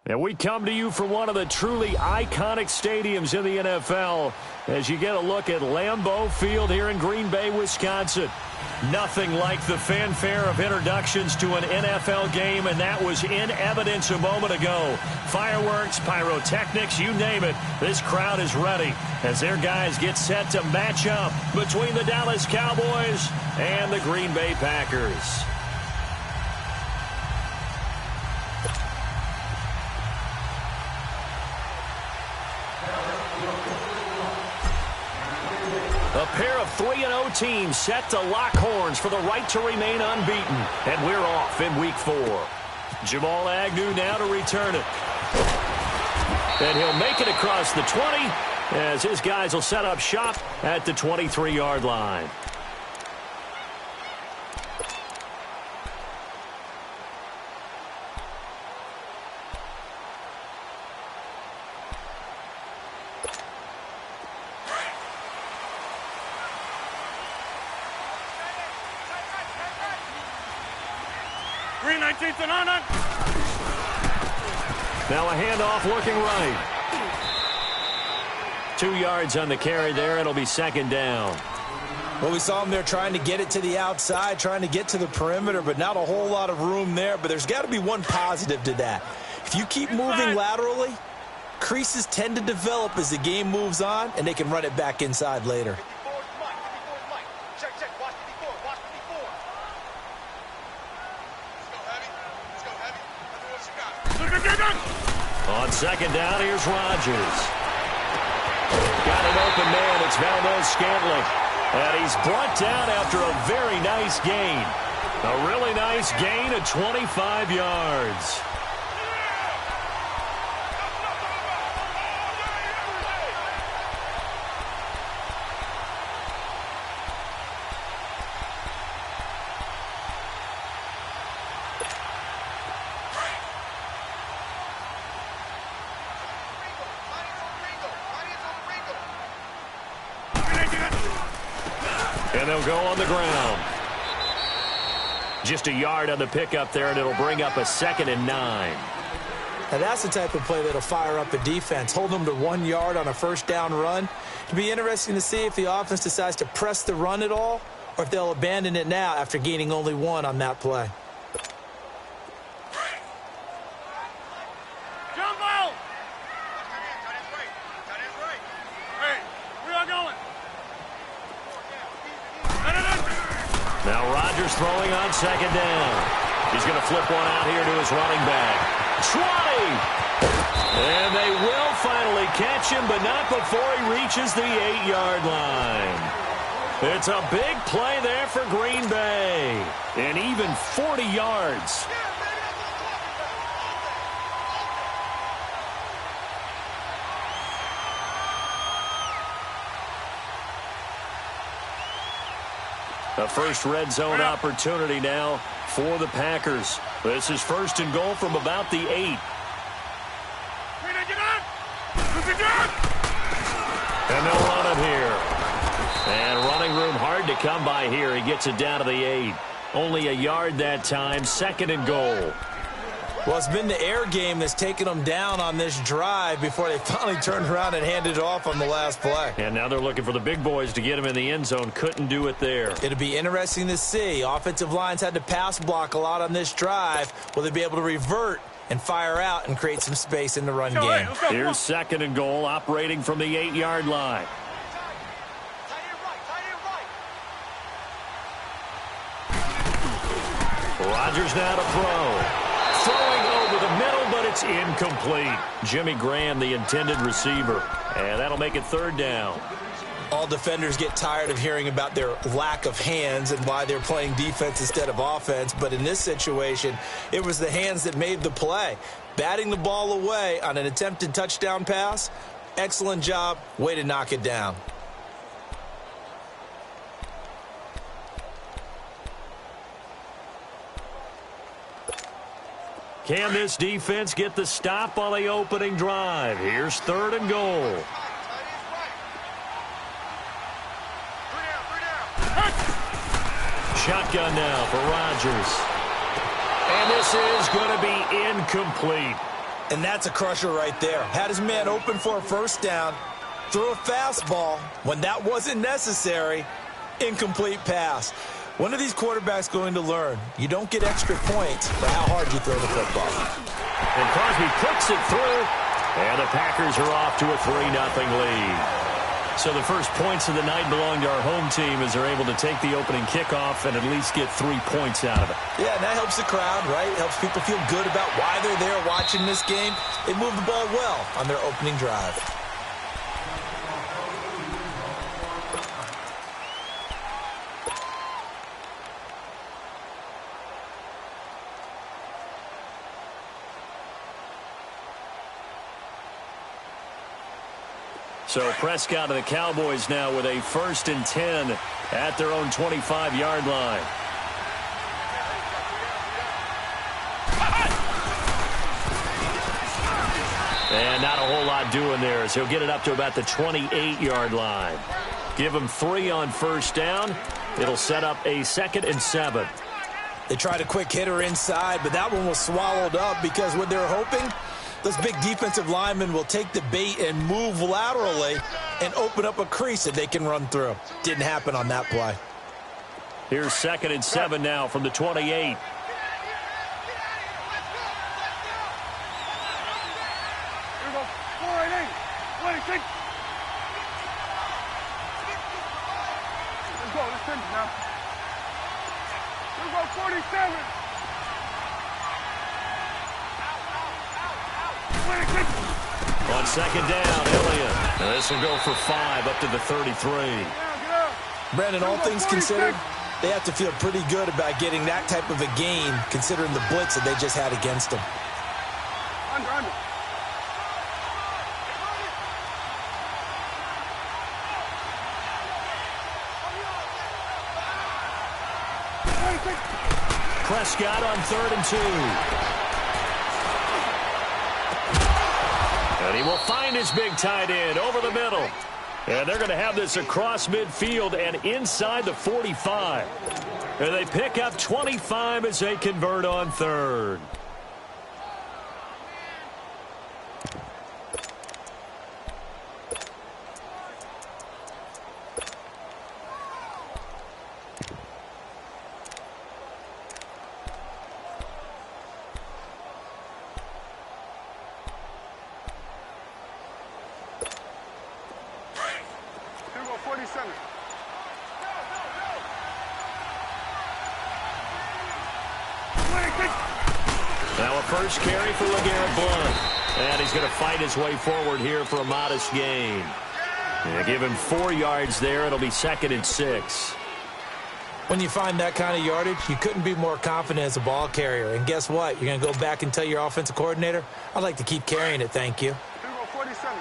And we come to you from one of the truly iconic stadiums in the NFL as you get a look at Lambeau Field here in Green Bay, Wisconsin. Nothing like the fanfare of introductions to an NFL game, and that was in evidence a moment ago. Fireworks, pyrotechnics, you name it. This crowd is ready as their guys get set to match up between the Dallas Cowboys and the Green Bay Packers. A pair of 3-0 teams set to lock horns for the right to remain unbeaten. And we're off in Week 4. Jamal Agnew now to return it. And he'll make it across the 20 as his guys will set up shop at the 23-yard line. Now a handoff looking right. 2 yards on the carry there. It'll be second down. Well, we saw him there trying to get it to the outside, trying to get to the perimeter, but not a whole lot of room there. But there's got to be one positive to that. If you keep moving laterally, creases tend to develop as the game moves on, and they can run it back inside later. On second down, here's Rodgers. Got an open man. It's Valdez-Scantling. And he's brought down after a very nice gain. A really nice gain of 25 yards. And they'll go on the ground. Just a yard on the pickup there, and it'll bring up a 2nd and 9. Now that's the type of play that'll fire up a defense. Hold them to 1 yard on a first down run. It'll be interesting to see if the offense decides to press the run at all, or if they'll abandon it now after gaining only 1 on that play. Throwing on second down. He's going to flip one out here to his running back. 20! And they will finally catch him, but not before he reaches the 8-yard line. It's a big play there for Green Bay. And even 40 yards. A first red zone opportunity now for the Packers. This is 1st and goal from about the 8. And they'll run it here. And running room hard to come by here. He gets it down to the 8. Only a yard that time. 2nd and goal. Well, it's been the air game that's taken them down on this drive before they finally turned around and handed it off on the last play. And now they're looking for the big boys to get him in the end zone. Couldn't do it there. It'll be interesting to see. Offensive lines had to pass block a lot on this drive. Will they be able to revert and fire out and create some space in the run game? Here's 2nd and goal, operating from the 8-yard line. Rodgers now to throw. Throwing over the middle, but it's incomplete. Jimmy Graham, the intended receiver. And that'll make it 3rd down. All defenders get tired of hearing about their lack of hands and why they're playing defense instead of offense. But in this situation, it was the hands that made the play. Batting the ball away on an attempted touchdown pass. Excellent job. Way to knock it down. Can this defense get the stop on the opening drive? Here's 3rd and goal. Shotgun now for Rodgers. And this is going to be incomplete. And that's a crusher right there. Had his man open for a first down, threw a fastball when that wasn't necessary, incomplete pass. One of these quarterbacks going to learn, you don't get extra points for how hard you throw the football. And Crosby puts it through, and the Packers are off to a 3-0 lead. So the first points of the night belong to our home team as they're able to take the opening kickoff and at least get 3 points out of it. Yeah, and that helps the crowd, right? Helps people feel good about why they're there watching this game. They moved the ball well on their opening drive. So Prescott and the Cowboys now with a 1st and 10 at their own 25-yard line. And not a whole lot doing there as he'll get it up to about the 28-yard line. Give him 3 on first down. It'll set up a 2nd and 7. They tried a quick hitter inside, but that one was swallowed up because what they're hoping, those big defensive linemen will take the bait and move laterally and open up a crease that they can run through. Didn't happen on that play. Here's 2nd and 7 now from the 28. Let's go. Let's finish now. Let's go 47. On 2nd down, Elliott. And this will go for 5 up to the 33. Brandon, all things considered, they have to feel pretty good about getting that type of a gain considering the blitz that they just had against them. Under. Prescott on 3rd and 2. And he will find his big tight end over the middle. And they're going to have this across midfield and inside the 45. And they pick up 25 as they convert on 3rd. Now a first carry for LeGarrette Blount. And he's going to fight his way forward here for a modest gain. Yeah, give him 4 yards there. It'll be 2nd and 6. When you find that kind of yardage, you couldn't be more confident as a ball carrier. And guess what? You're going to go back and tell your offensive coordinator, I'd like to keep carrying it, thank you. 47.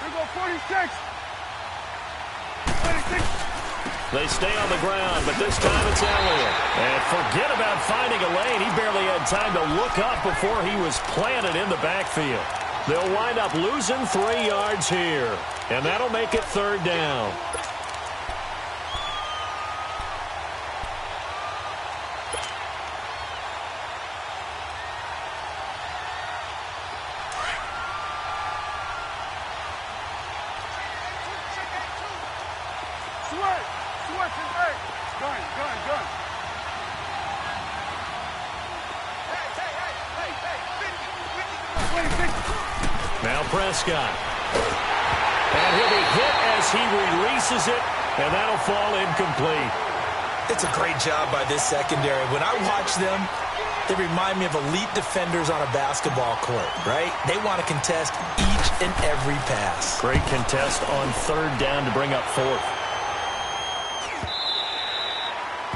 Here we go 46. They stay on the ground, but this time it's Elliott. And forget about finding a lane. He barely had time to look up before he was planted in the backfield. They'll wind up losing 3 yards here. And that'll make it 3rd down. Now Prescott. And he'll be hit as he releases it, and that'll fall incomplete. It's a great job by this secondary. When I watch them, they remind me of elite defenders on a basketball court, right? They want to contest each and every pass. Great contest on 3rd down to bring up 4th.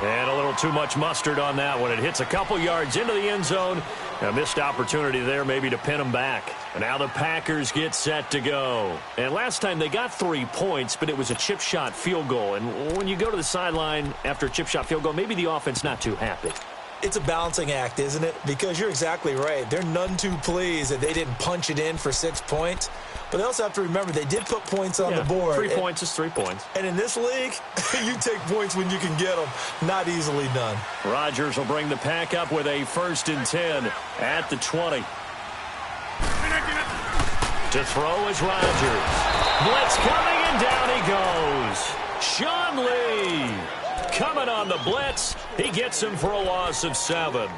And a little too much mustard on that one. It hits a couple yards into the end zone. A missed opportunity there maybe to pin them back. And now the Packers get set to go. And last time they got 3 points, but it was a chip shot field goal. And when you go to the sideline after a chip shot field goal, maybe the offense not too happy. It's a balancing act, isn't it? Because you're exactly right. They're none too pleased that they didn't punch it in for 6 points. But they also have to remember they did put points on the board. 3 points is 3 points. And in this league, you take points when you can get them. Not easily done. Rodgers will bring the pack up with a 1st and 10 at the 20. To throw is Rodgers. Blitz coming, and down he goes. Sean Lee coming on the blitz. He gets him for a loss of 7.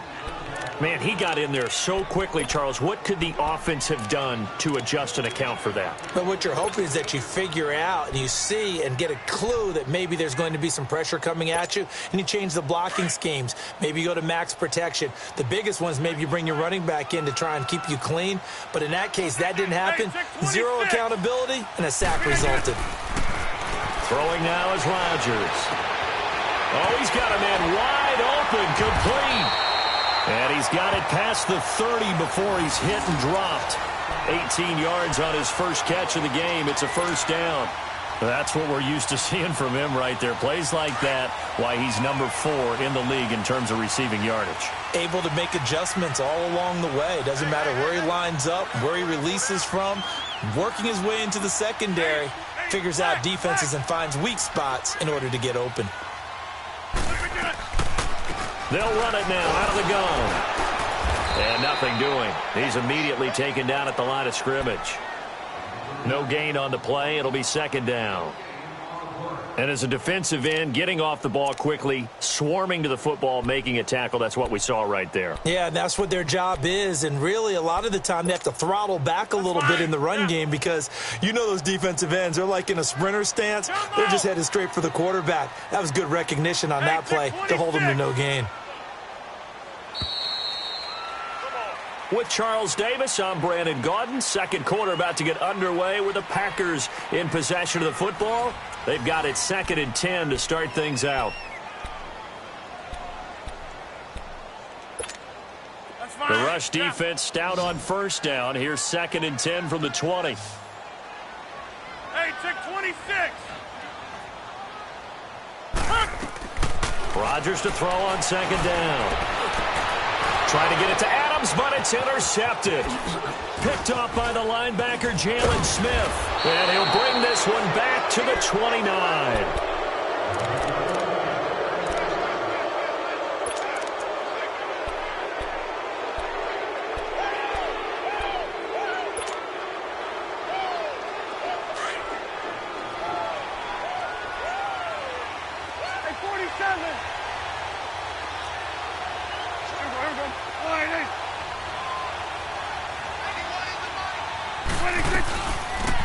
Man, he got in there so quickly, Charles. What could the offense have done to adjust and account for that? But what you're hoping is that you figure out and you see and get a clue that maybe there's going to be some pressure coming at you, and you change the blocking schemes. Maybe you go to max protection. The biggest one is maybe you bring your running back in to try and keep you clean. But in that case, that didn't happen. 0 accountability, and a sack resulted. Throwing now is Rodgers. Oh, he's got a man wide open, complete. And he's got it past the 30 before he's hit and dropped. 18 yards on his first catch of the game. It's a 1st down. That's what we're used to seeing from him right there. Plays like that, why he's number 4 in the league in terms of receiving yardage. Able to make adjustments all along the way. Doesn't matter where he lines up, where he releases from. Working his way into the secondary. Figures out defenses and finds weak spots in order to get open. They'll run it now out of the gun. And nothing doing. He's immediately taken down at the line of scrimmage. No gain on the play. It'll be 2nd down. And as a defensive end, getting off the ball quickly, swarming to the football, making a tackle, that's what we saw right there. Yeah, that's what their job is. And really, a lot of the time, they have to throttle back a little bit in the run game because you know those defensive ends, they're like in a sprinter stance. They're just headed straight for the quarterback. That was good recognition on that play to hold them to no gain. With Charles Davis, I'm Brandon Gaudin. 2nd quarter about to get underway with the Packers in possession of the football. They've got it 2nd and 10 to start things out. The rush defense stout on 1st down. Here's 2nd and 10 from the 20. Hey, check 26. Rodgers to throw on 2nd down. Trying to get it to Adams, but it's intercepted. Picked off by the linebacker, Jalen Smith. And he'll bring this one back to the 29.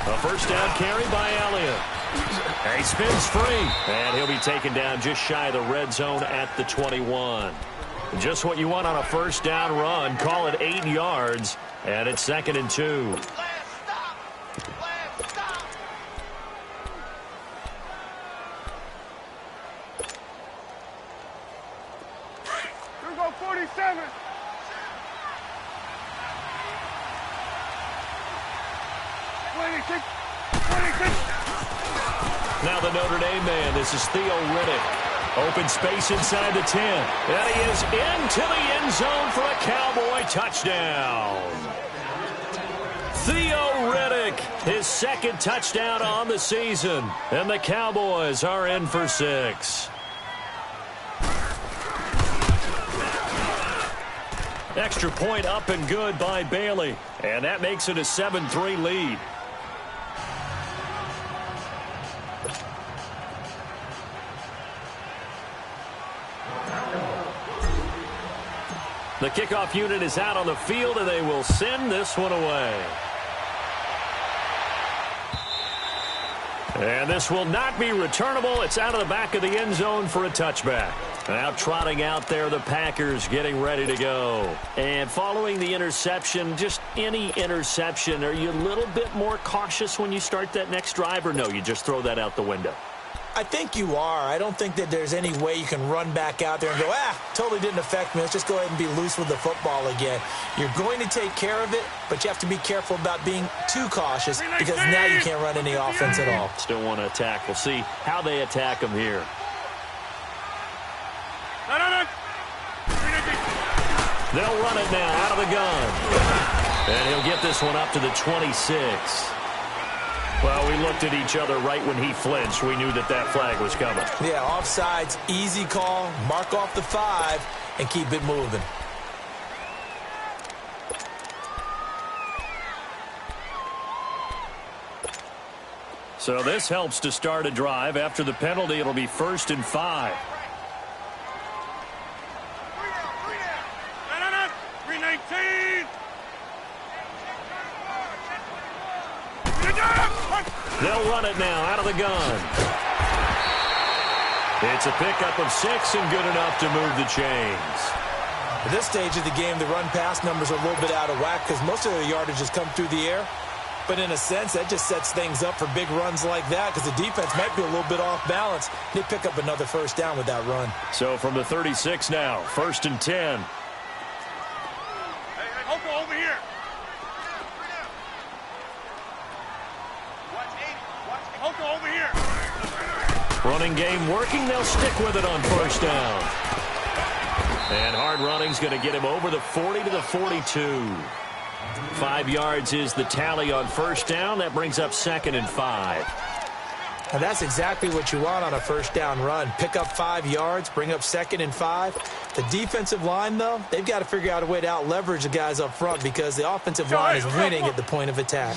A 1st down carry by Elliott. And he spins free. And he'll be taken down just shy of the red zone at the 21. Just what you want on a 1st down run. Call it 8 yards. And it's 2nd and 2. Here go 47. Now the Notre Dame man. This is Theo Riddick. Open space inside the 10. And he is into the end zone for a Cowboy touchdown. Theo Riddick, his 2nd touchdown on the season. And the Cowboys are in for 6. Extra point up and good by Bailey. And that makes it a 7-3 lead. The kickoff unit is out on the field, and they will send this one away. And this will not be returnable. It's out of the back of the end zone for a touchback. Now trotting out there, the Packers getting ready to go. And following the interception, just any interception, are you a little bit more cautious when you start that next drive, or no, you just throw that out the window? I think you are. I don't think that there's any way you can run back out there and go, totally didn't affect me. Let's just go ahead and be loose with the football again. You're going to take care of it, but you have to be careful about being too cautious because now you can't run any offense at all. Still want to attack. We'll see how they attack them here. They'll run it now out of the gun. And he'll get this one up to the 26. Well, we looked at each other right when he flinched. We knew that that flag was coming. Yeah, offsides, easy call. Mark off the 5 and keep it moving. So this helps to start a drive. After the penalty, it'll be 1st and 5. 319. They'll run it now out of the gun. It's a pickup of 6 and good enough to move the chains. At this stage of the game, the run-pass numbers are a little bit out of whack because most of their yardage has come through the air. But in a sense, that just sets things up for big runs like that because the defense might be a little bit off balance. They pick up another 1st down with that run. So from the 36 now, 1st and 10. Hey, Hoka, over here. Hoka, over here. Running game working. They'll stick with it on 1st down. And hard running's going to get him over the 40 to the 42. 5 yards is the tally on 1st down. That brings up 2nd and 5. And that's exactly what you want on a 1st down run. Pick up 5 yards, bring up 2nd and 5. The defensive line, though, they've got to figure out a way to out-leverage the guys up front because the offensive line is winning at the point of attack.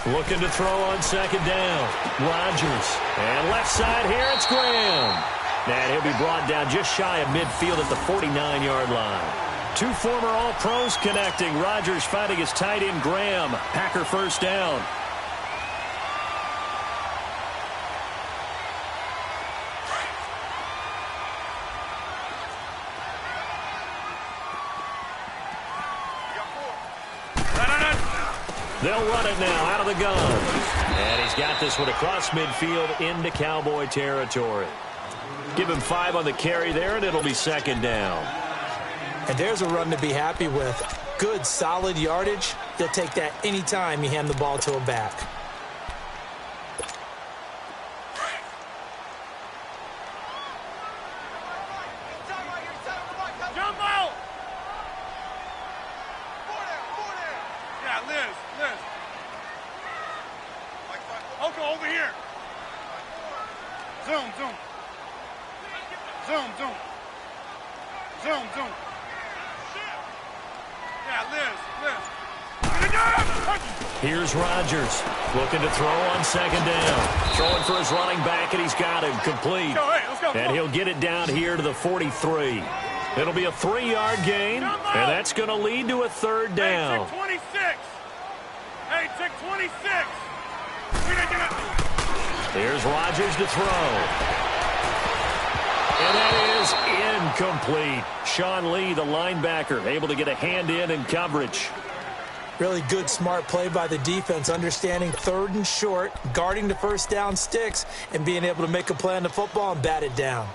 Looking to throw on 2nd down. Rodgers. And left side here, it's Graham. And he'll be brought down just shy of midfield at the 49-yard line. 2 former All-Pros connecting. Rodgers finding his tight end, Graham. Packer 1st down. They'll run it now out of the gun. And he's got this one across midfield into Cowboy territory. Give him 5 on the carry there, and it'll be 2nd down. And there's a run to be happy with. Good, solid yardage. They'll take that anytime you hand the ball to a back. Jump out. Yeah, Liz. Hoka, over here. Zoom. Yeah, Liz. Here's Rodgers looking to throw on 2nd down. Throwing for his running back, and he's got him complete. Let's go. And he'll get it down here to the 43. It'll be a 3-yard gain, and that's going to lead to a 3rd down. Hey, check 26. Here's Rodgers to throw. And that is incomplete. Sean Lee, the linebacker, able to get a hand in coverage. Really good, smart play by the defense, understanding 3rd and short, guarding the 1st down sticks, and being able to make a play on the football and bat it down.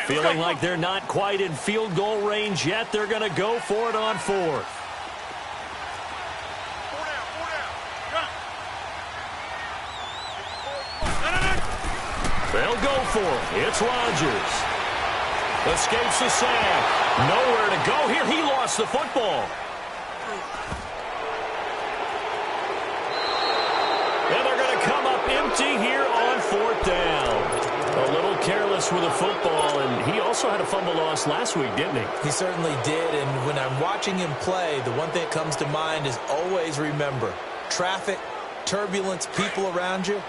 Feeling like they're not quite in field goal range yet. They're going to go for it on 4th. They'll go for it. It's Rodgers. Escapes the sack. Nowhere to go here. He lost the football. And they're going to come up empty here on 4th down. A little careless with the football, and he also had a fumble loss last week, didn't he? He certainly did, and when I'm watching him play, the one thing that comes to mind is always remember, traffic, turbulence, people around you,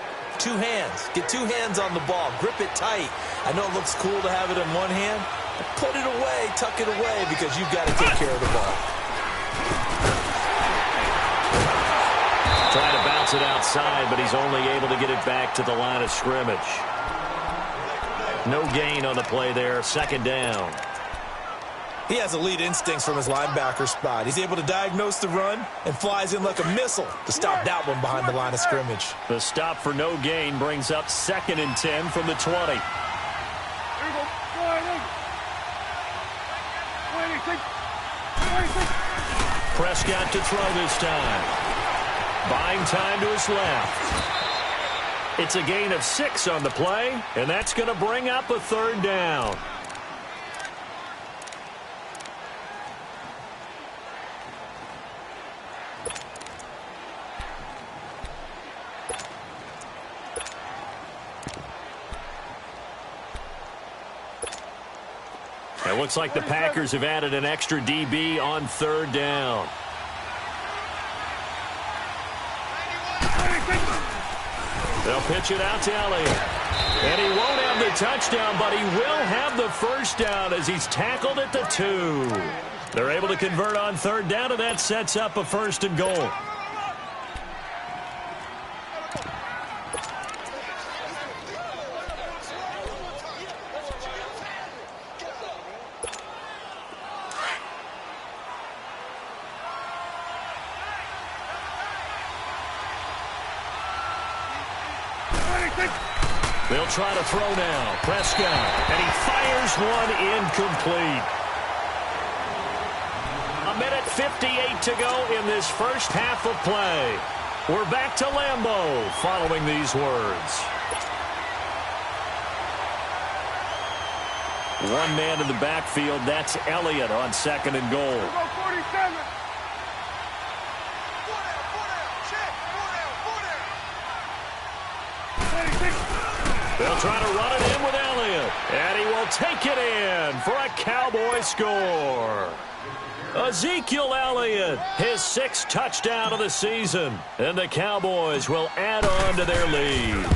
2 hands. Get 2 hands on the ball. Grip it tight. I know it looks cool to have it in one hand, but put it away, tuck it away, because you've got to take care of the ball. Trying to bounce it outside, but he's only able to get it back to the line of scrimmage. No gain on the play there. 2nd down. He has elite instincts from his linebacker spot. He's able to diagnose the run and flies in like a missile to stop that one behind the line of scrimmage. The stop for no gain brings up 2nd and 10 from the 20. Here we go. Go ahead. Prescott to throw this time. Buying time to his left. It's a gain of 6 on the play, and that's going to bring up a 3rd down. It looks like the Packers have added an extra DB on 3rd down. They'll pitch it out to Elliott. And he won't have the touchdown, but he will have the 1st down as he's tackled at the 2. They're able to convert on 3rd down, and that sets up a 1st and goal. They'll try to throw now. Prescott. And he fires one incomplete. 1:58 to go in this first half of play. We're back to Lambeau following these words. One man in the backfield. That's Elliott on 2nd and goal. They'll try to run it in with Elliott. And he will take it in for a Cowboy score. Ezekiel Elliott, his 6th touchdown of the season. And the Cowboys will add on to their lead.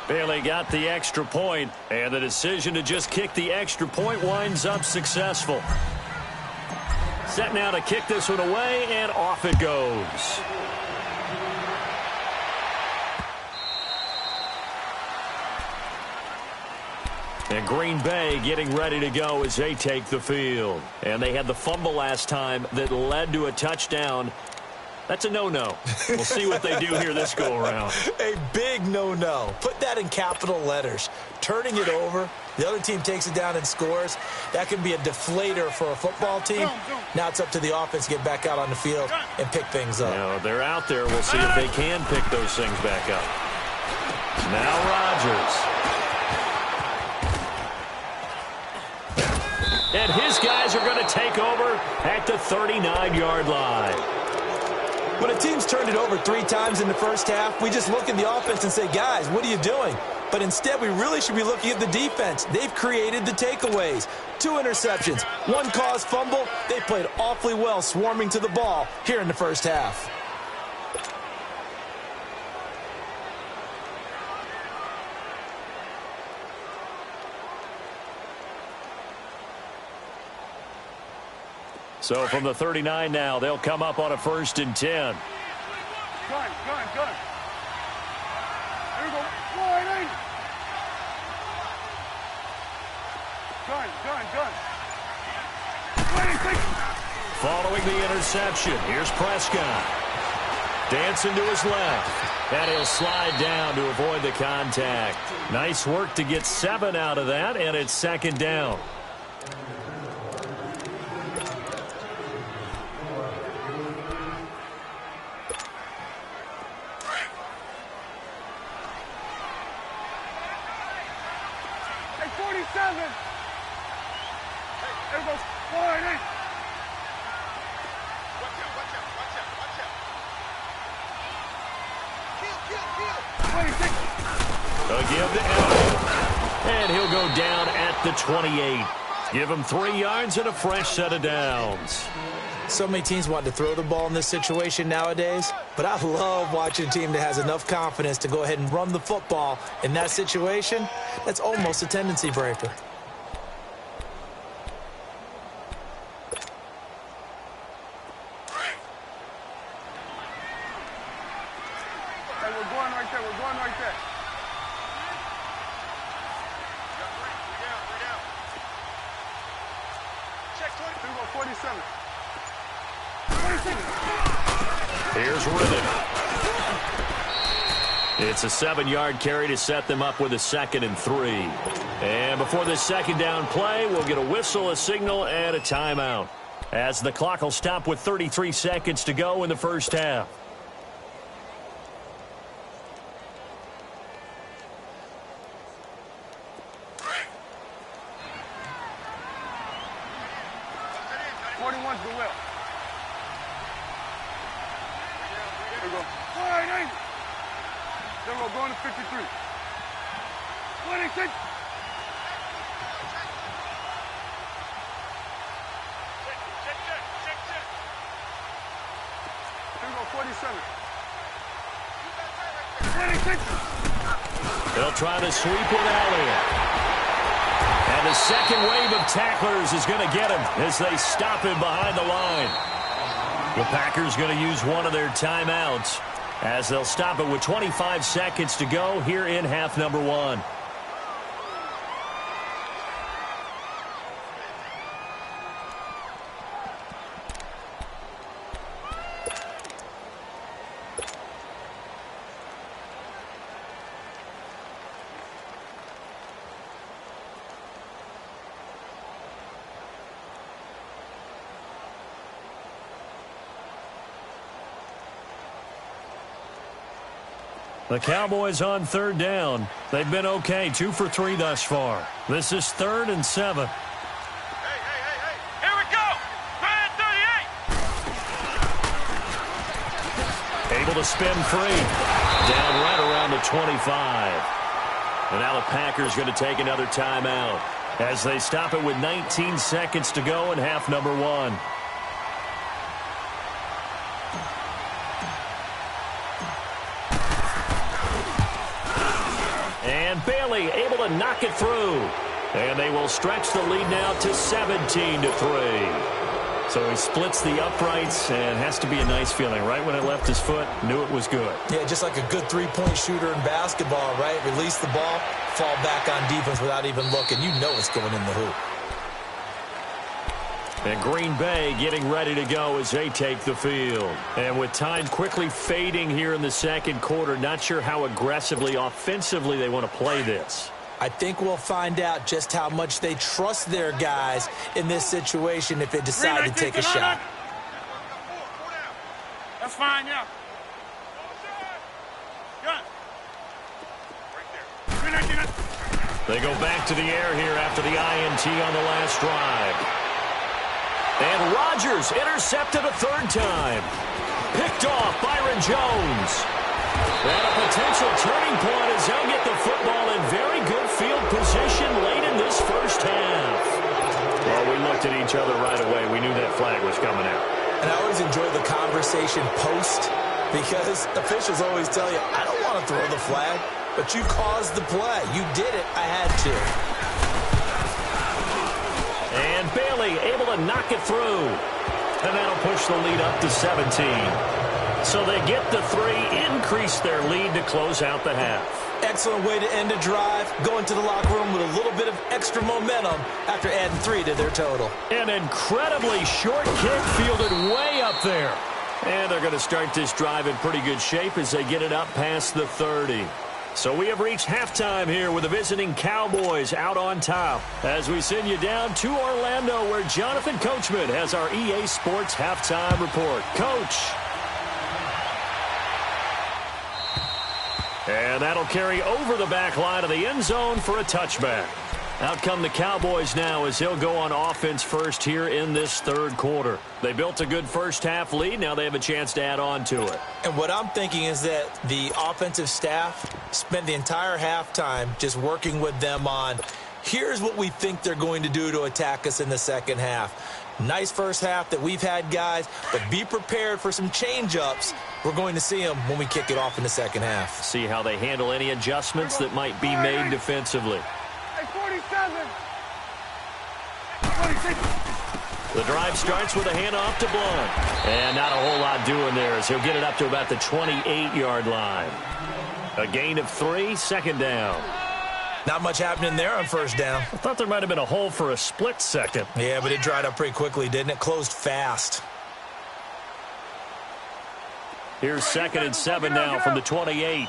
Barely got the extra point, and the decision to just kick the extra point winds up successful. Set now to kick this one away, and off it goes. And Green Bay getting ready to go as they take the field. And they had the fumble last time that led to a touchdown. That's a no-no. We'll see what they do here this go-around. A big no-no. Put that in capital letters. Turning it over, the other team takes it down and scores. That can be a deflator for a football team. Now it's up to the offense to get back out on the field and pick things up. Now, they're out there. We'll see if they can pick those things back up. Now Rodgers. And his guys are going to take over at the 39-yard line. When a team's turned it over 3 times in the first half, we just look at the offense and say, guys, what are you doing? But instead, we really should be looking at the defense. They've created the takeaways. 2 interceptions, 1 caused fumble. They played awfully well swarming to the ball here in the first half. So from the 39 now, they'll come up on a 1st and 10. Gun. There we go. Gun. Following the interception, here's Prescott. Dancing to his left. And he'll slide down to avoid the contact. Nice work to get 7 out of that, and it's 2nd down. And he'll go down at the 28. Give him 3 yards and a fresh set of downs. So many teams want to throw the ball in this situation nowadays, but I love watching a team that has enough confidence to go ahead and run the football in that situation. That's almost a tendency breaker. Here's Rhythm. It's a 7-yard carry to set them up with a 2nd and 3. And before this second down play, we'll get a whistle, a signal, and a timeout, as the clock will stop with 33 seconds to go in the first half. Going to 53. 26. Here we go, 47. 26. They'll try to sweep with Elliott. And the second wave of tacklers is going to get him as they stop him behind the line. The Packers going to use one of their timeouts, as they'll stop it with 25 seconds to go here in half number 1. The Cowboys on 3rd down. They've been okay, 2 for 3 thus far. This is 3rd and 7. Hey. Here we go. 38. Able to spin free. Down right around the 25. And now the Packers going to take another timeout, as they stop it with 19 seconds to go in half number 1. And Bailey able to knock it through. And they will stretch the lead now to 17-3. So he splits the uprights, and has to be a nice feeling. Right when it left his foot, knew it was good. Yeah, just like a good three-point shooter in basketball, right? Release the ball, fall back on defense without even looking. You know it's going in the hoop. And Green Bay getting ready to go as they take the field. And with time quickly fading here in the second quarter, not sure how aggressively, offensively they want to play this. I think we'll find out just how much they trust their guys in this situation if they decide to take a shot. That's fine, yeah. They go back to the air here after the INT on the last drive. And Rodgers intercepted a 3rd time. Picked off Byron Jones. And a potential turning point as they'll get the football in very good field position late in this first half. Well, we looked at each other right away. We knew that flag was coming out. And I always enjoy the conversation post, because officials always tell you, I don't want to throw the flag, but you caused the play. You did it. I had to. And Bailey able to knock it through. And that'll push the lead up to 17. So they get the 3, increase their lead to close out the half. Excellent way to end a drive, going to the locker room with a little bit of extra momentum after adding 3 to their total. An incredibly short kick fielded way up there. And they're going to start this drive in pretty good shape as they get it up past the 30. So we have reached halftime here with the visiting Cowboys out on top, as we send you down to Orlando, where Jonathan Coachman has our EA Sports halftime report. Coach. And that'll carry over the back line of the end zone for a touchback. Out come the Cowboys now as they'll go on offense first here in this 3rd quarter. They built a good first half lead. Now they have a chance to add on to it. And what I'm thinking is that the offensive staff spent the entire halftime just working with them on, here's what we think they're going to do to attack us in the second half. Nice first half that we've had, guys, but be prepared for some change-ups. We're going to see them when we kick it off in the second half. See how they handle any adjustments that might be made defensively. Hey, 47. 46. The drive starts with a handoff to Blunt. And not a whole lot doing there as he'll get it up to about the 28-yard line. A gain of 3, 2nd down. Not much happening there on first down. I thought there might have been a hole for a split second. Yeah, but it dried up pretty quickly, didn't it? Closed fast. Here's 2nd and 7 now from the 28.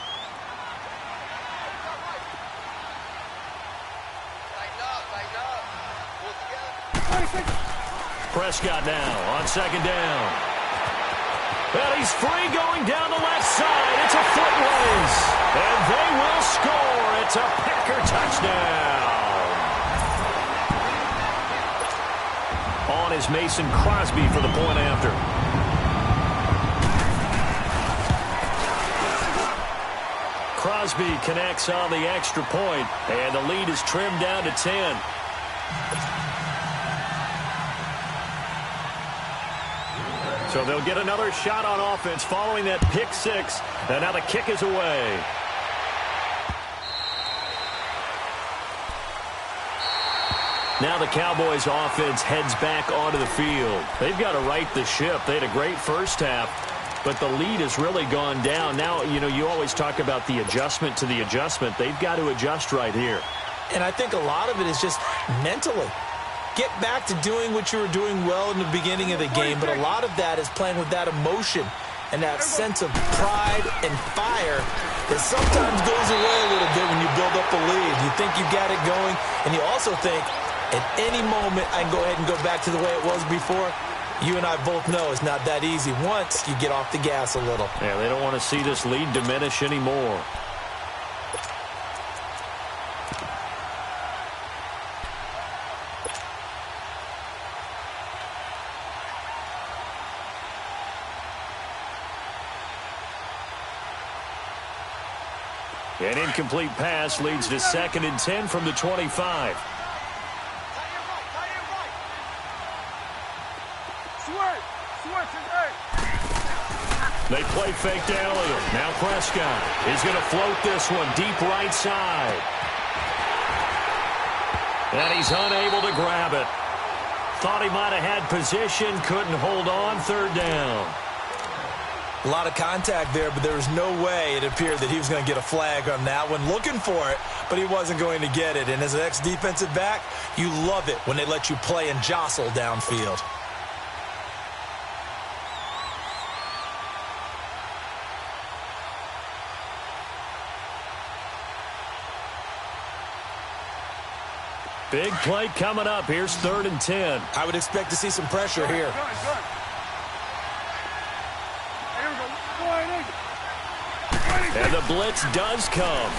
Prescott now on second down. And he's free going down the left side. It's a foot race. And they will score. It's a Packer touchdown. On is Mason Crosby for the point after. Crosby connects on the extra point, and the lead is trimmed down to 10. So they'll get another shot on offense following that pick six. And now the kick is away. Now the Cowboys offense heads back onto the field. They've got to right the ship. They had a great first half, but the lead has really gone down. Now, you know, you always talk about the adjustment to the adjustment. They've got to adjust right here. And I think a lot of it is just mentally. Get back to doing what you were doing well in the beginning of the game, but a lot of that is playing with that emotion and that sense of pride and fire that sometimes goes away a little bit when you build up a lead. You think you got it going, and you also think at any moment I can go ahead and go back to the way it was before. You and I both know it's not that easy once you get off the gas a little. Yeah, they don't want to see this lead diminish anymore. An incomplete pass leads to 2nd and 10 from the 25. They play fake to Elliott. Now Prescott is going to float this one deep right side. And he's unable to grab it. Thought he might have had position, couldn't hold on, 3rd down. A lot of contact there, but there was no way it appeared that he was going to get a flag on that one. Looking for it, but he wasn't going to get it. And as an ex-defensive back, you love it when they let you play and jostle downfield. Big play coming up. Here's 3rd and 10. I would expect to see some pressure here. And the blitz does come.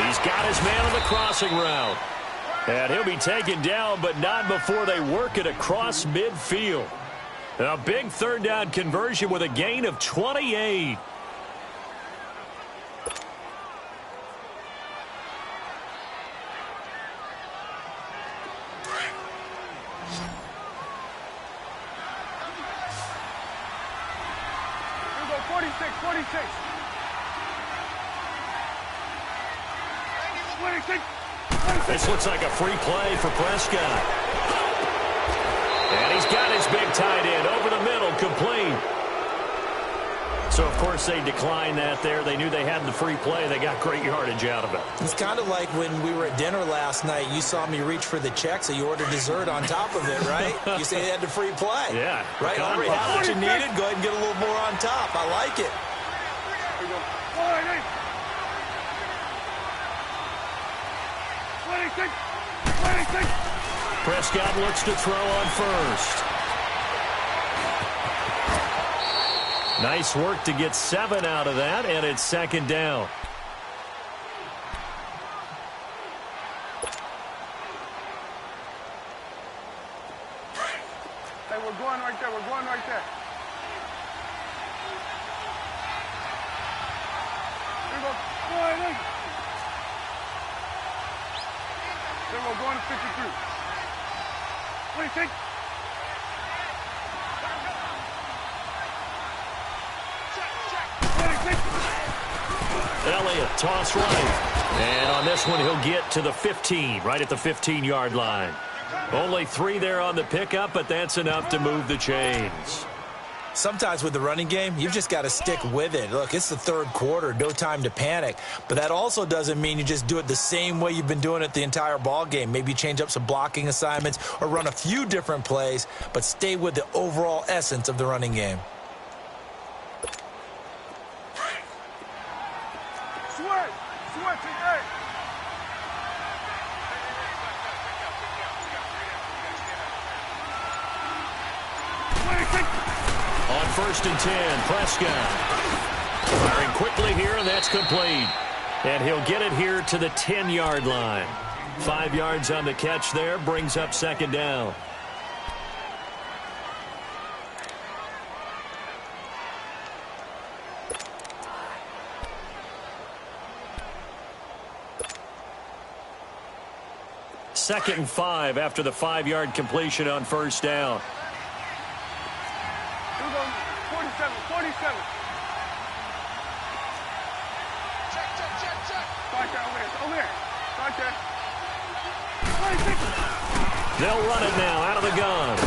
He's got his man on the crossing route. And he'll be taken down, but not before they work it across midfield. A big 3rd down conversion with a gain of 28. This looks like a free play for Prescott. And he's got his big tight end over the middle, complete. So, of course, they declined that there. They knew they had the free play. They got great yardage out of it. It's kind of like when we were at dinner last night. You saw me reach for the check, so you ordered dessert on top of it, right? You say they had the free play. Yeah. Right? Already had what you needed. Go ahead and get a little more on top. I like it. Prescott looks to throw on first. Nice work to get 7 out of that, and it's 2nd down. Hey, we're going right there. We're going right there. Here we go. Then we're going to 53. 26. Elliott, toss right. And on this one, he'll get to the 15, right at the 15-yard line. Only 3 there on the pickup, but that's enough to move the chains. Sometimes with the running game, you've just got to stick with it. Look, it's the 3rd quarter, no time to panic. But that also doesn't mean you just do it the same way you've been doing it the entire ball game. Maybe change up some blocking assignments or run a few different plays, but stay with the overall essence of the running game. 1st and 10. Prescott firing quickly here, and that's complete. And he'll get it here to the 10-yard line. 5 yards on the catch there, brings up 2nd down. Second and 5 after the 5-yard completion on 1st down. Here we go. 47. Check. Right there, over here. Right there. 26. They'll run it now out of the gun.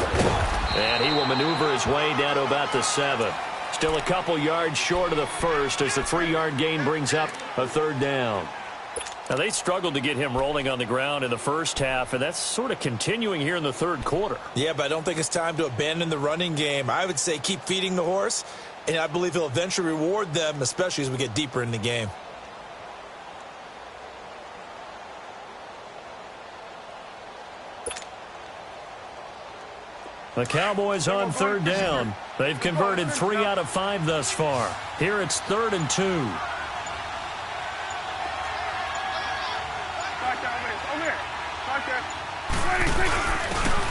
And he will maneuver his way down to about the 7. Still a couple yards short of the 1st as the 3-yard gain brings up a 3rd down. Now, they struggled to get him rolling on the ground in the first half, and that's sort of continuing here in the 3rd quarter. Yeah, but I don't think it's time to abandon the running game. I would say keep feeding the horse, and I believe he'll eventually reward them, especially as we get deeper in the game. The Cowboys on 3rd down. They've converted 3 out of 5 thus far. Here it's 3rd and 2.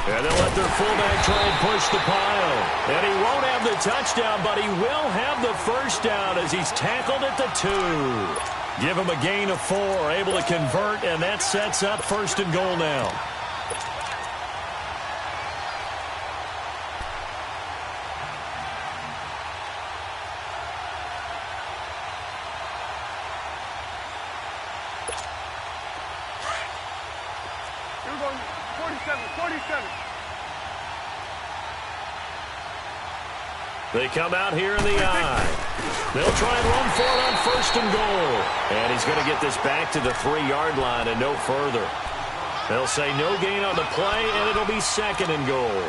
And they'll let their fullback try and push the pile. And he won't have the touchdown, but he will have the 1st down as he's tackled at the 2. Give him a gain of 4, able to convert, and that sets up 1st and goal now. Here we go. 47. They come out here in the eye. They'll try and run for it on 1st and goal. And he's going to get this back to the 3-yard line and no further. They'll say no gain on the play, and it'll be 2nd and goal.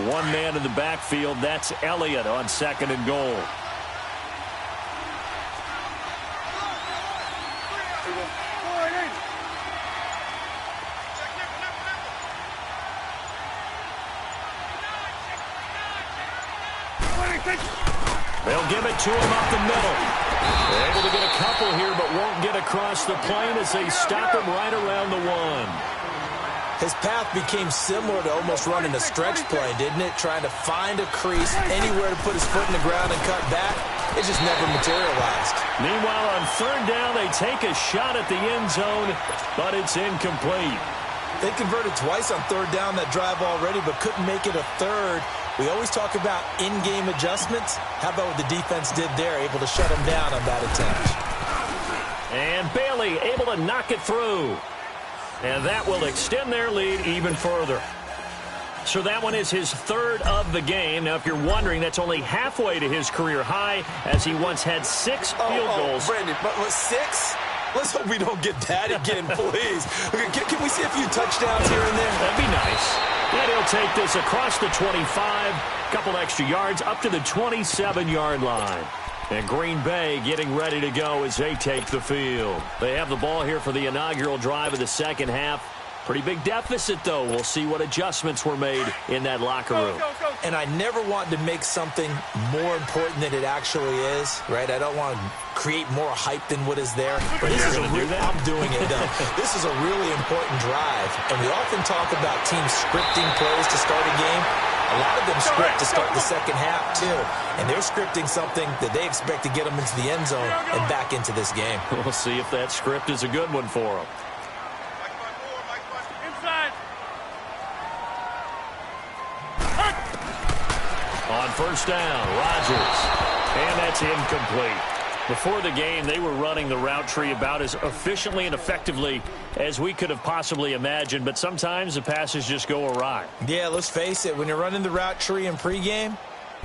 One man in the backfield. That's Elliott on 2nd and goal. They'll give it to him up the middle. They're able to get a couple here, but won't get across the plane as they stop him right around the 1. His path became similar to almost running a stretch play, didn't it? Trying to find a crease, anywhere to put his foot in the ground and cut back. It just never materialized. Meanwhile, on 3rd down, they take a shot at the end zone, but it's incomplete. They converted twice on 3rd down that drive already, but couldn't make it a 3rd. We always talk about in-game adjustments. How about what the defense did there, able to shut him down on that attempt? And Bailey able to knock it through. And that will extend their lead even further. So that one is his 3rd of the game. Now, if you're wondering, that's only halfway to his career high, as he once had 6 field goals. Brandon, but 6? Let's hope we don't get that again, please. Can we see a few touchdowns here and there? That'd be nice. And he'll take this across the 25, couple extra yards, up to the 27-yard line. And Green Bay getting ready to go as they take the field. They have the ball here for the inaugural drive of the 2nd half. Pretty big deficit, though. We'll see what adjustments were made in that locker room. And I never want to make something more important than it actually is, right? I don't want to create more hype than what is there. But this is I'm doing it, though. This is a really important drive. And we often talk about teams scripting plays to start a game. A lot of them script to start the 2nd half, too. And they're scripting something that they expect to get them into the end zone and back into this game. We'll see if that script is a good one for them. Inside. On 1st down, Rodgers. And that's incomplete. Before the game, they were running the route tree about as efficiently and effectively as we could have possibly imagined, but sometimes the passes just go awry. Yeah, let's face it. When you're running the route tree in pregame,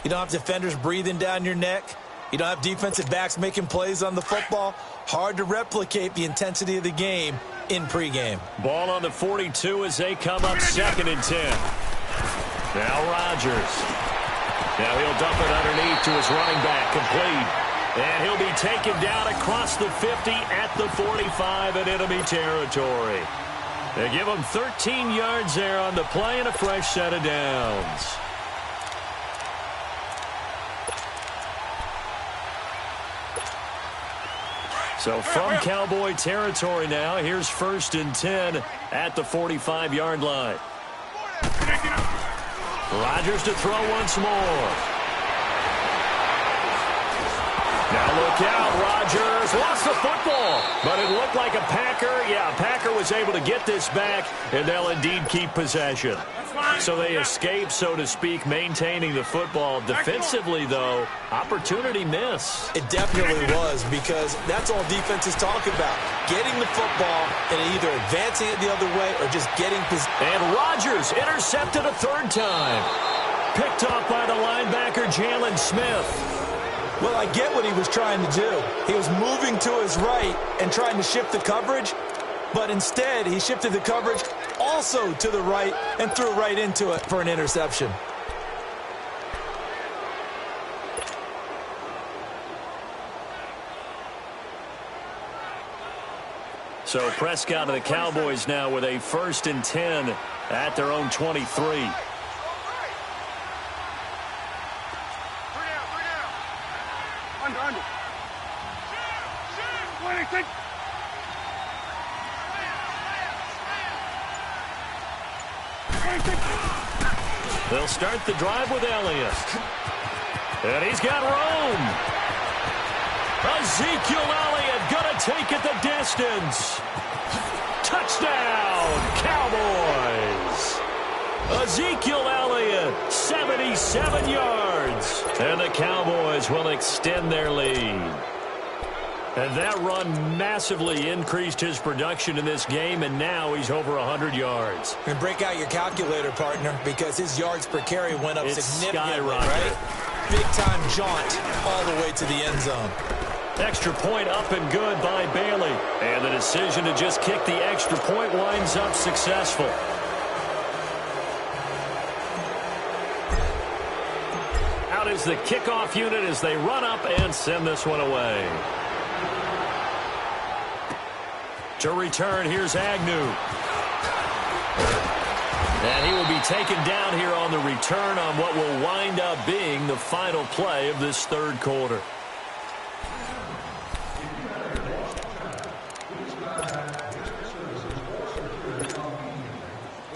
you don't have defenders breathing down your neck. You don't have defensive backs making plays on the football. Hard to replicate the intensity of the game in pregame. Ball on the 42 as they come up 2nd and 10. Now Rodgers. Now he'll dump it underneath to his running back, complete. And he'll be taken down across the 50 at the 45 in enemy territory. They give him 13 yards there on the play and a fresh set of downs. So from Cowboy territory now, here's 1st and 10 at the 45-yard line. Rodgers to throw once more. Now look out, Rodgers lost the football, but it looked like a Packer. Yeah, a Packer was able to get this back, and they'll indeed keep possession. So they escape, so to speak, maintaining the football. Defensively, though, opportunity miss. It definitely was, because that's all defenses talk about. Getting the football and either advancing it the other way or just getting possession. And Rodgers intercepted a 3rd time. Picked off by the linebacker, Jalen Smith. Well, I get what he was trying to do. He was moving to his right and trying to shift the coverage, but instead he shifted the coverage also to the right and threw right into it for an interception. So Prescott and the Cowboys now with a 1st and 10 at their own 23. Under. 26. They'll start the drive with Elliott. And he's got room. Ezekiel Elliott going to take it the distance. Touchdown, Cowboys. Ezekiel Elliott, 77 yards. And the Cowboys will extend their lead. And that run massively increased his production in this game, and now he's over 100 yards. And break out your calculator, partner, because his yards per carry went up significantly, right? Big-time jaunt all the way to the end zone. Extra point up and good by Bailey. And the decision to just kick the extra point winds up successful. Out is the kickoff unit as they run up and send this one away. To return, here's Agnew. And he will be taken down here on the return on what will wind up being the final play of this 3rd quarter.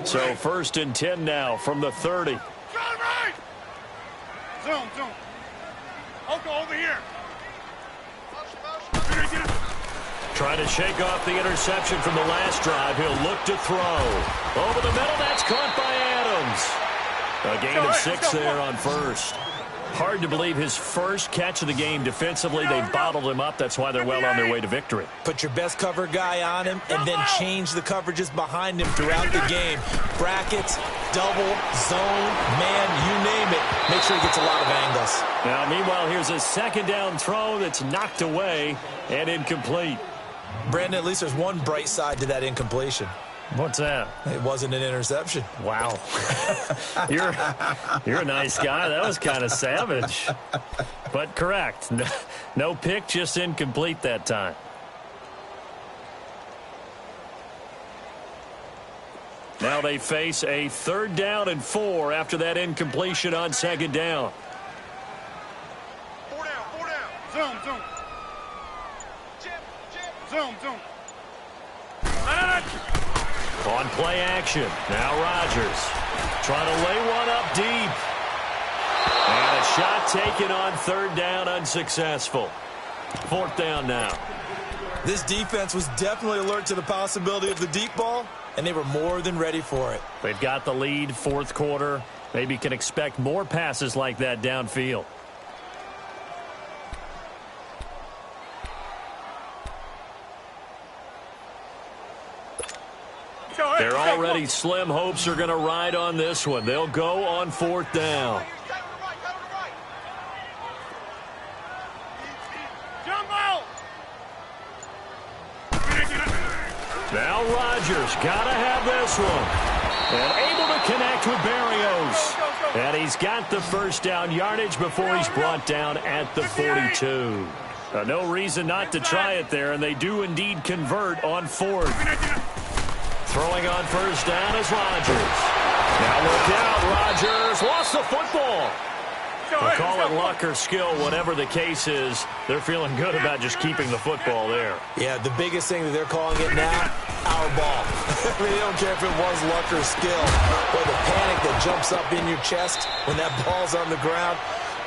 So 1st and 10 now from the 30. Right. Zoom. Oko over here. Trying to shake off the interception from the last drive. He'll look to throw. Over the middle, that's caught by Adams. A gain of 6 there on 1st. Hard to believe his first catch of the game defensively. They bottled him up. That's why they're well on their way to victory. Put your best cover guy on him and then change the coverages behind him throughout the game. Brackets, double, zone, man, you name it. Make sure he gets a lot of angles. Now, meanwhile, here's a 2nd down throw that's knocked away and incomplete. Brandon, at least there's one bright side to that incompletion. What's that? It wasn't an interception. Wow. You're a nice guy. That was kind of savage. But correct. No pick, just incomplete that time. Now they face a 3rd down and 4 after that incompletion on 2nd down. 4 down. Zoom. Zoom. On play action. Now Rodgers trying to lay one up deep. And a shot taken on 3rd down, unsuccessful. 4th down now. This defense was definitely alert to the possibility of the deep ball, and they were more than ready for it. They've got the lead, 4th quarter. Maybe can expect more passes like that downfield. They're already slim hopes are going to ride on this one. They'll go on 4th down. Now Rodgers got to have this one. And able to connect with Berrios. And he's got the first down yardage before he's brought down at the 42. No reason not to try it there, and they do indeed convert on fourth. Throwing on first down is Rodgers. Now look out, Rodgers lost the football. We'll call it luck or skill, whatever the case is. They're feeling good about just keeping the football there. Yeah, the biggest thing that they're calling it now, our ball. I mean, they don't care if it was luck or skill. Or the panic that jumps up in your chest when that ball's on the ground.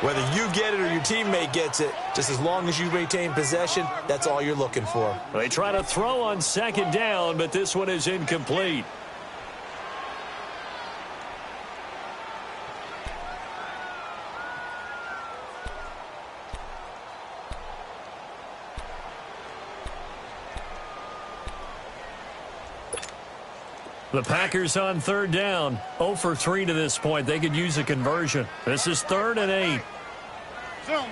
Whether you get it or your teammate gets it, just as long as you retain possession, that's all you're looking for. They try to throw on second down, but this one is incomplete. The Packers on third down. 0 for 3 to this point. They could use a conversion. This is 3rd and 8. Zone.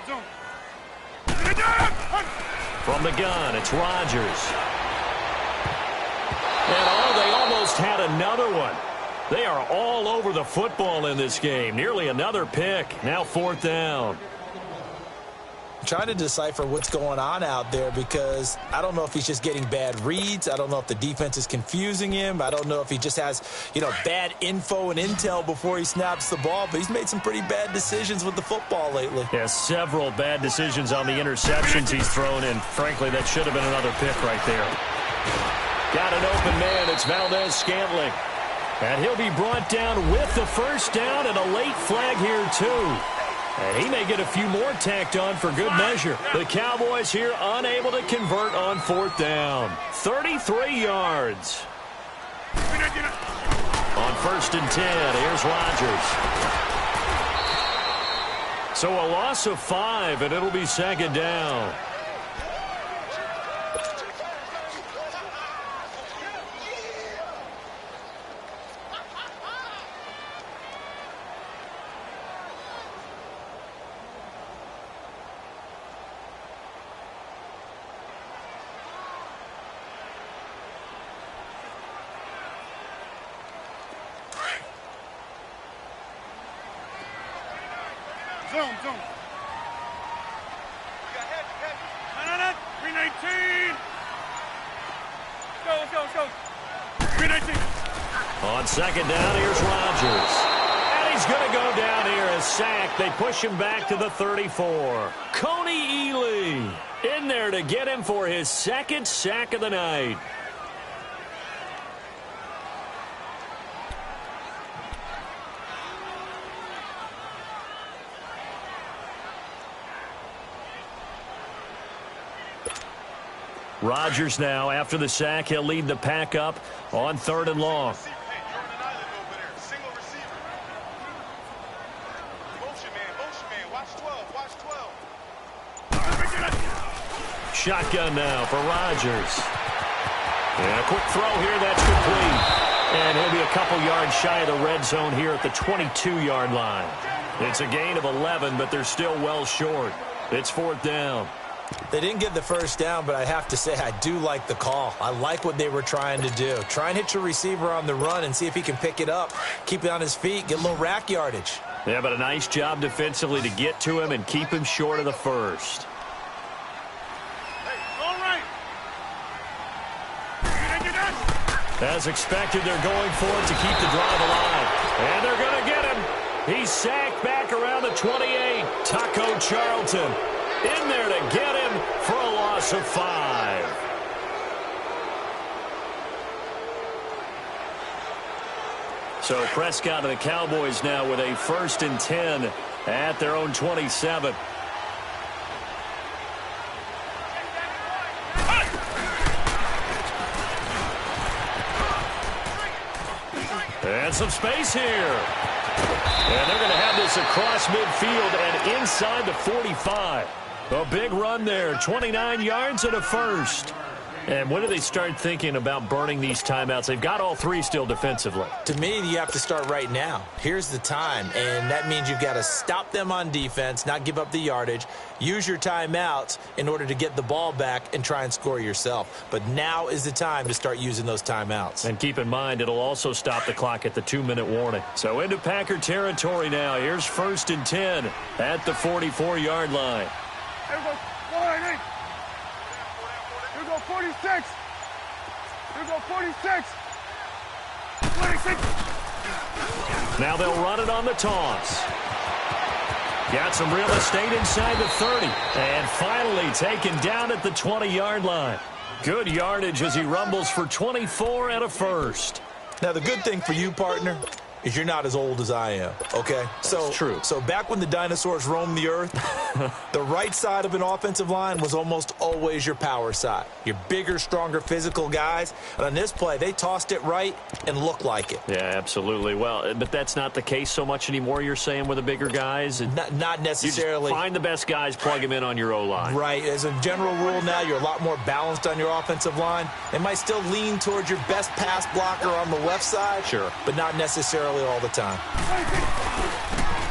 From the gun, it's Rodgers. And they almost had another one. They are all over the football in this game. Nearly another pick. Now 4th down. Trying to decipher what's going on out there because I don't know if he's just getting bad reads. I don't know if the defense is confusing him. I don't know if he just has, bad info and intel before he snaps the ball. But he's made some pretty bad decisions with the football lately. Yeah, several bad decisions on the interceptions he's thrown, and frankly, that should have been another pick right there. Got an open man. It's Valdez-Scantling. And he'll be brought down with the first down and a late flag here, too. And he may get a few more tacked on for good measure. The Cowboys here unable to convert on 4th down. 33 yards. On 1st and 10, here's Rodgers. So a loss of 5, and it'll be 2nd down. Zone. No. 319. Let's go. 319. On 2nd down, here's Rodgers. And he's going to go down here as sacked. They push him back to the 34. Coney Ely in there to get him for his 2nd sack of the night. Rodgers now, after the sack, he'll lead the pack up on 3rd and long. Shotgun now for Rodgers. And a quick throw here, that's complete. And he'll be a couple yards shy of the red zone here at the 22-yard line. It's a gain of 11, but they're still well short. It's 4th down. They didn't get the first down, but I have to say I do like the call. I like what they were trying to do. Try and hit your receiver on the run and see if he can pick it up, keep it on his feet, get a little rack yardage. Yeah, but a nice job defensively to get to him and keep him short of the first. As expected, they're going for it to keep the drive alive. And they're going to get him. He's sacked back around the 28. Taco Charlton in there to get him for a loss of 5. So Prescott and the Cowboys now with a 1st and 10 at their own 27. And some space here. And they're going to have this across midfield and inside the 45. A big run there, 29 yards and a first. And when do they start thinking about burning these timeouts? They've got all three still defensively. To me, you have to start right now. Here's the time, and that means you've got to stop them on defense, not give up the yardage, use your timeouts in order to get the ball back and try and score yourself. But now is the time to start using those timeouts. And keep in mind, it'll also stop the clock at the 2-minute warning. So into Packer territory now. Here's 1st and 10 at the 44-yard line. Here we go, 48. Here we go, 46. Here we go, 46. 26. Now they'll run it on the toss. Got some real estate inside the 30. And finally taken down at the 20-yard line. Good yardage as he rumbles for 24 and a first. Now, the good thing for you, partner, is you're not as old as I am, okay? That's true. So back when the dinosaurs roamed the earth, the right side of an offensive line was almost always your power side. Your bigger, stronger, physical guys. And on this play, they tossed it right and looked like it. Yeah, absolutely. Well, but that's not the case so much anymore, you're saying, with the bigger guys? Not necessarily. You just find the best guys, plug them in on your O-line. Right. As a general rule now, you're a lot more balanced on your offensive line. They might still lean towards your best pass blocker on the left side. Sure. But not necessarily all the time.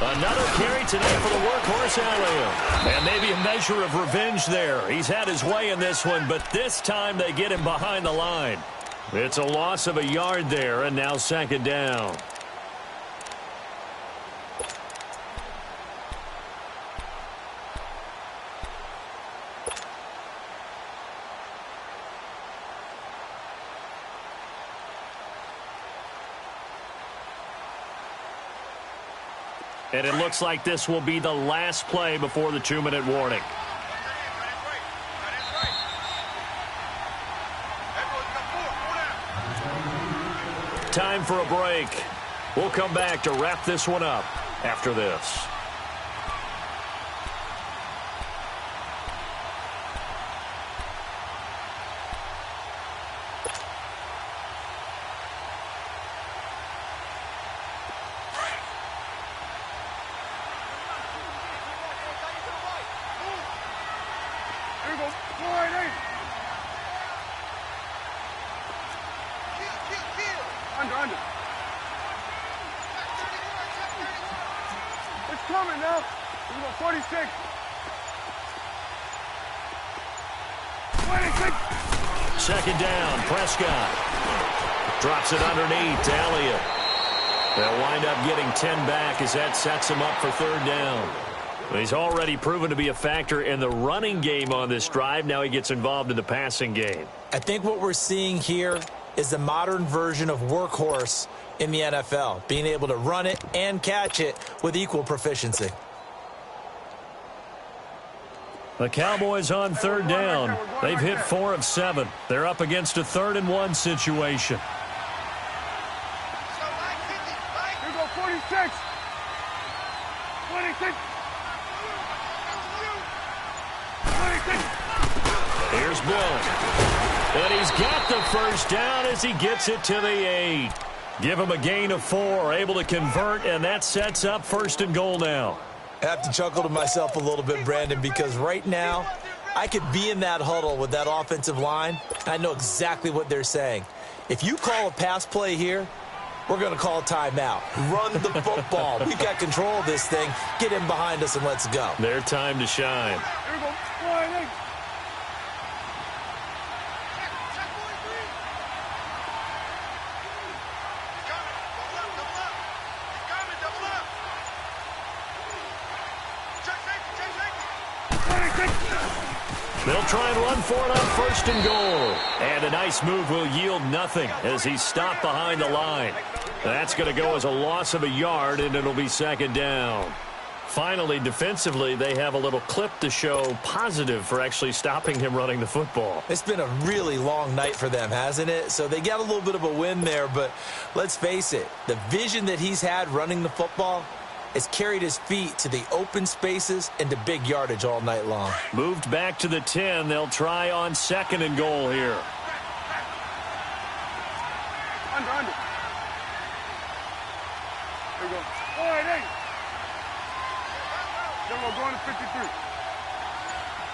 Another carry today for the workhorse alley-oop. And maybe a measure of revenge there. He's had his way in this one, but this time they get him behind the line. It's a loss of a yard there, and now 2nd down. And it looks like this will be the last play before the 2-minute warning. Time for a break. We'll come back to wrap this one up after this. Here we go, 48. Under. It's coming now. Here we go, 46. 26. 2nd down, Prescott. Drops it underneath to Elliott. They'll wind up getting 10 back as that sets him up for 3rd down. He's already proven to be a factor in the running game on this drive. Now he gets involved in the passing game. I think what we're seeing here is the modern version of workhorse in the NFL, being able to run it and catch it with equal proficiency. The Cowboys on 3rd down. They've hit 4 of 7. They're up against a 3rd and 1 situation. Here we go, 46. 26. 26. Here's Bill. And he's got the 1st down as he gets it to the 8. Give him a gain of 4, able to convert, and that sets up 1st and goal now. I have to chuckle to myself a little bit, Brandon, because right now I could be in that huddle with that offensive line, and I know exactly what they're saying. If you call a pass play here, we're going to call a timeout. Run the football. We've got control of this thing. Get him behind us and let's go. Their time to shine. Here we go, 48. They'll try and run for it on 1st and goal. And a nice move will yield nothing as he's stopped behind the line. That's going to go as a loss of a yard, and it'll be 2nd down. Finally, defensively, they have a little clip to show positive for actually stopping him running the football. It's been a really long night for them, hasn't it? So they got a little bit of a win there, but let's face it, the vision that he's had running the football has carried his feet to the open spaces and to big yardage all night long. Moved back to the 10. They'll try on 2nd and goal here. Under. Here we go. 48. Then we're going to 53.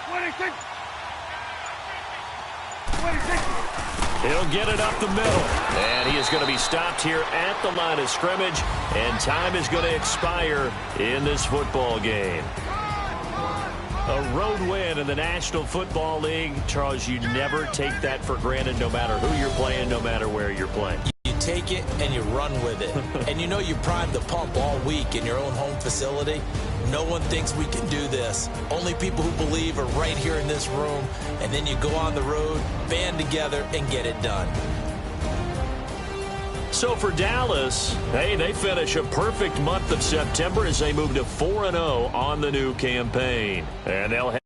26. He'll get it up the middle. And he is going to be stopped here at the line of scrimmage. And time is going to expire in this football game. A road win in the National Football League. Charles, you never take that for granted no matter who you're playing, no matter where you're playing. You take it and you run with it. And you know you primed the pump all week in your own home facility. No one thinks we can do this. Only people who believe are right here in this room. And then you go on the road, band together, and get it done. So for Dallas, hey, they finish a perfect month of September as they move to 4-0 on the new campaign. And they'll